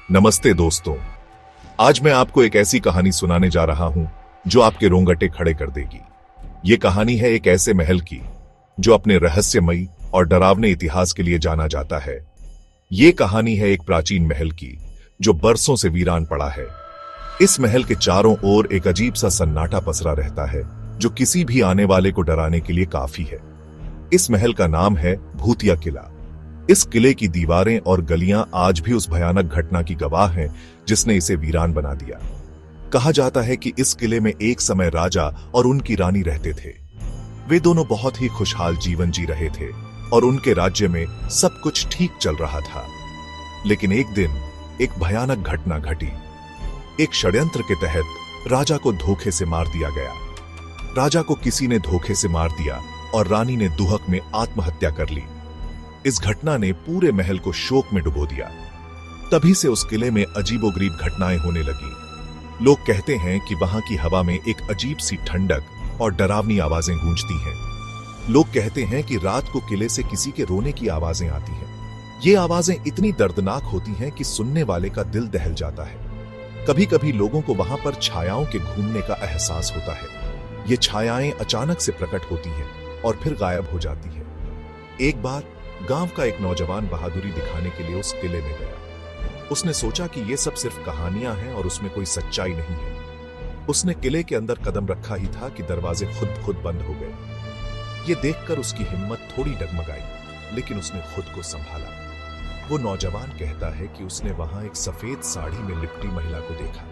नमस्ते दोस्तों। आज मैं आपको एक ऐसी कहानी सुनाने जा रहा हूं जो आपके रोंगटे खड़े कर देगी। ये कहानी है एक ऐसे महल की जो अपने रहस्यमयी और डरावने इतिहास के लिए जाना जाता है। ये कहानी है एक प्राचीन महल की जो बरसों से वीरान पड़ा है। इस महल के चारों ओर एक अजीब सा सन्नाटा पसरा रहता है जो किसी भी आने वाले को डराने के लिए काफी है। इस महल का नाम है भूतिया किला। इस किले की दीवारें और गलियां आज भी उस भयानक घटना की गवाह हैं जिसने इसे वीरान बना दिया। कहा जाता है कि इस किले में एक समय राजा और उनकी रानी रहते थे। वे दोनों बहुत ही खुशहाल जीवन जी रहे थे और उनके राज्य में सब कुछ ठीक चल रहा था। लेकिन एक दिन एक भयानक घटना घटी। एक षड्यंत्र के तहत राजा को धोखे से मार दिया गया। राजा को किसी ने धोखे से मार दिया और रानी ने दुहक में आत्महत्या कर ली। इस घटना ने पूरे महल को शोक में डुबो दिया। तभी से उस किले में अजीबोगरीब घटनाएं होने लगी। लोग कहते हैं कि वहां की हवा में एक अजीब सी ठंडक और डरावनी आवाजें गूंजती हैं। लोग कहते हैं कि रात को किले से किसी के रोने की आवाजें आती हैं। ये आवाजें इतनी दर्दनाक होती हैं कि सुनने वाले का दिल दहल जाता है। कभी कभी लोगों को वहां पर छायाओं के घूमने का एहसास होता है। ये छायाएं अचानक से प्रकट होती हैं और फिर गायब हो जाती है। एक बार गांव का एक नौजवान बहादुरी दिखाने के लिए उस किले में गया। उसने सोचा कि ये सब सिर्फ कहानियां हैं और उसमें कोई सच्चाई नहीं है। उसने किले के अंदर कदम रखा ही था कि दरवाजे खुद बंद हो गए। ये देखकर उसकी हिम्मत थोड़ी डगमगाई, लेकिन उसने खुद को संभाला। वो नौजवान कहता है कि उसने वहां एक सफेद साड़ी में लिपटी महिला को देखा।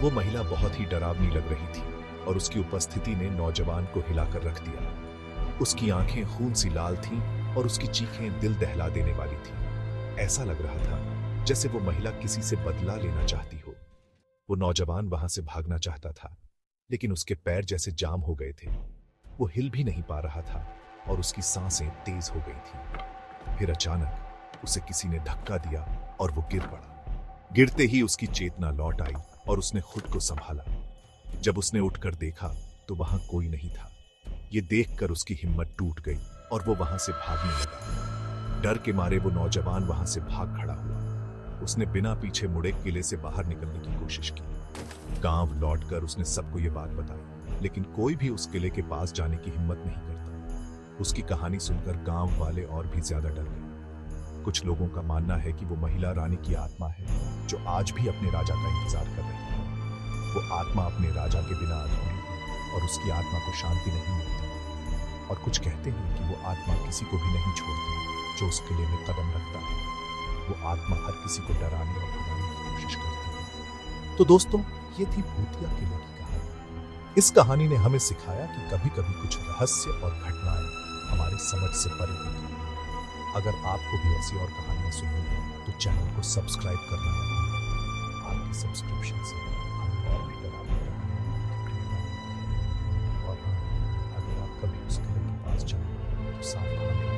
वो महिला बहुत ही डरावनी लग रही थी और उसकी उपस्थिति ने नौजवान को हिलाकर रख दिया। उसकी आंखें खून सी लाल थीं और उसकी चीखें दिल दहला देने वाली थी। ऐसा लग रहा था जैसे वो महिला किसी से बदला लेना चाहती हो। वो नौजवान वहां से भागना चाहता था, लेकिन उसके पैर जैसे जाम हो गए थे। वो हिल भी नहीं पा रहा था और उसकी सांसें तेज हो गई थी। फिर अचानक उसे किसी ने धक्का दिया और वो गिर पड़ा। गिरते ही उसकी चेतना लौट आई और उसने खुद को संभाला। जब उसने उठकर देखा तो वहां कोई नहीं था। ये देखकर उसकी हिम्मत टूट गई और वो वहां से भागने लगा। डर के मारे वो नौजवान वहां से भाग खड़ा हुआ। उसने बिना पीछे मुड़े किले से बाहर निकलने की कोशिश की। गांव लौटकर उसने सबको ये बात बताई, लेकिन कोई भी उस किले के पास जाने की हिम्मत नहीं करता। उसकी कहानी सुनकर गांव वाले और भी ज्यादा डर गए। कुछ लोगों का मानना है कि वो महिला रानी की आत्मा है जो आज भी अपने राजा का इंतजार कर रही है। वो आत्मा अपने राजा के बिना अधूरी है और उसकी आत्मा को शांति नहीं मिलती। और कुछ कहते हैं कि वो आत्मा किसी को भी नहीं छोड़ती जो उस किले में कदम रखता है। वो आत्मा हर किसी को डराने और भगाने की कोशिश करती है। तो दोस्तों, ये थी भूतिया किले की कहानी। इस कहानी ने हमें सिखाया कि कभी कभी कुछ रहस्य और घटनाएं हमारी समझ से परे होती हैं। अगर आपको भी ऐसी और कहानियां सुननी है तो चैनल को सब्सक्राइब करना मत भूलिए। आपकी सब्सक्रिप्शन से हमें और भी डरावनी कहानियां देखने को मिलती है। और हाँ, अगर आप कभी उस किले के पास जाएं तो सावधान रहें।